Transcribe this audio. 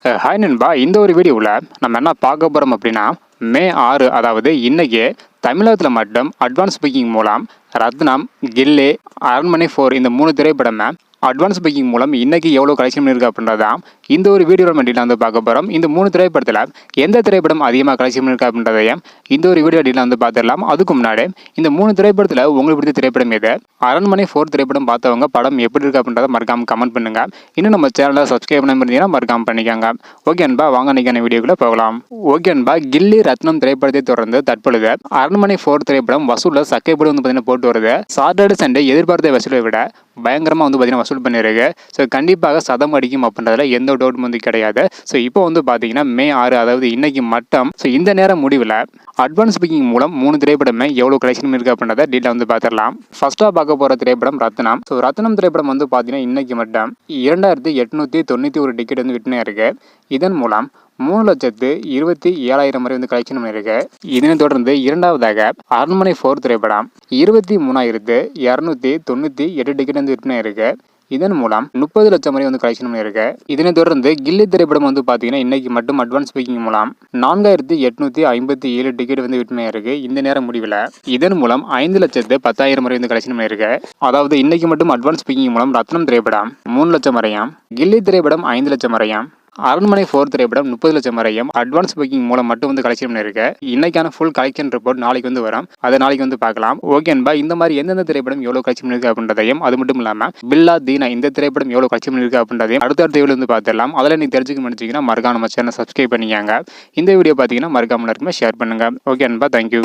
Hi நண்பா, இந்த ஒரு வீடியோவில் நம்ம என்ன பார்க்க போகிறோம் அப்படின்னா, மே 6 அதாவது இன்னைக்கு தமிழகத்தில் மட்டும் அட்வான்ஸ் புக்கிங் மூலம் ரத்னம், கில்லி, அரண்மனை 4 இந்த 3 திரைப்படமே அட்வான்ஸ் புக்கிங் மூலம் இன்னைக்கு எவ்வளோ கலெக்ஷன் இருக்குது அப்படின்றதான் இந்த ஒரு வீடியோ டீட்டெயில் வந்து பார்க்க போகிறோம். இந்த 3 திரைப்படத்தில் எந்த திரைப்படம் அதிகமாக கலெக்ஷன் இருக்குது அப்படின்றதையும் இந்த ஒரு வீடியோ டீட்டெயில் வந்து பார்த்துடலாம். அதுக்கு முன்னாடி இந்த 3 திரைப்படத்தில் உங்களுக்கு பிடிச்ச திரைப்படம் எது, அரண்மனை 4 திரைப்படம் பார்த்தவங்க படம் எப்படி இருக்குது அப்படின்றத மறக்காமல் கமெண்ட் பண்ணுங்க. இன்னும் நம்ம சேனலை சப்ஸ்கிரைப் பண்ண இருந்தீங்கன்னா மறக்காமல் பண்ணிக்கோங்க. ஓகே அன்பா, வாங்க நினைக்கான வீடியோக்குள்ள போகலாம். ஓகே அன்பா, கில்லி, ரத்னம் திரைப்படத்தை தொடர்ந்து தற்பொழுது அரண்மனை 4 திரைப்படம் வசூலில் சக்கைப்படி வந்து பார்த்தீங்கன்னா போட்டு வருது. சாட்டர்டே சண்டே எதிர்பார்த்த வசூலை விட பயங்கரமாக வந்து பார்த்தீங்கன்னா வசூல் பண்ணியிருக்கு. ஸோ கண்டிப்பாக சதம் அடிக்கும் அப்படின்றதுல எந்த டவுட்டும் வந்து கிடையாது. ஸோ இப்போ வந்து பார்த்தீங்கன்னா மே 6 அதாவது இன்னைக்கு மட்டும் ஸோ இந்த நேரம் முடிவில் அட்வான்ஸ் புக்கிங் மூலம் 3 திரைப்படமே எவ்வளோ கலெக்ஷன் இருக்குது அப்படின்றத டீட்டெயில் வந்து பார்த்துடலாம். ஃபர்ஸ்ட்டாக பார்க்க போகிற திரைப்படம் ரத்னம். ஸோ ரத்னம் திரைப்படம் வந்து பார்த்தீங்கன்னா இன்னைக்கு மட்டும் 2891 டிக்கெட் வந்து விட்டுனே இருக்கு. இதன் மூலம் 3,27,000 வரை வந்து கலெக்ஷன் பண்ணியிருக்கு. இதனைத் தொடர்ந்து இரண்டாவதாக அரண்மனை 4 திரைப்படம் 23,298 டிக்கெட் வந்து விற்பனை இருக்கு. இதன் மூலம் 30 லட்சம் வரை வந்து கலெக்ஷன் பண்ணியிருக்கு. இதனைத் தொடர்ந்து கில்லி திரைப்படம் வந்து பார்த்தீங்கன்னா இன்னைக்கு மட்டும் அட்வான்ஸ் புக்கிங் மூலம் 4,857 டிக்கெட் வந்து விற்பனை இருக்கு. இந்த நேரம் முடிவில் இதன் மூலம் 5,10,000 வரை வந்து கலெக்ஷன் பண்ணியிருக்கு. அதாவது இன்னைக்கு மட்டும் அட்வான்ஸ் புக்கிங் மூலம் ரத்னம் திரைப்படம் 3 லட்சம் வரையும், கில்லி திரைப்படம் 5 லட்சம் வரையும், அரண்மனை 4 திரைப்படம் 30 லட்சம் வரையும் அட்வான்ஸ் புக்கிங் மூலம் மட்டும் வந்து கலெக்ஷன் பண்ணியிருக்கு. இன்னைக்கான ஃபுல் கலெக்ஷன் ரிப்போர்ட் நாளைக்கு வந்து வரும். அதை நாளைக்கு வந்து பார்க்கலாம். ஓகே அன்பா, இந்த மாதிரி எந்தெந்த திரைப்படம் எவ்வளோ கலெக்ஷன் பண்ணியிருக்கு அப்படின்றதையும், அது மட்டும் இல்லாமல் பில்லா தீனா இந்த திரைப்படம் எவ்வளோ கலெக்ஷன் பண்ணியிருக்கு அப்படின்றதையும் அடுத்த வீடியோ வந்து பார்த்துடலாம். அதில் நீங்கள் தெரிஞ்சுக்க முடிச்சிங்கன்னா மறக்காம நம்ம சேனல் சப்ஸ்கிரைப் பண்ணிக்கோங்க. இந்த வீடியோ பார்த்தீங்கன்னா மறக்காம எல்லாருக்குமே ஷேர் பண்ணுங்க. ஓகே அன்பா, தேங்க்யூ.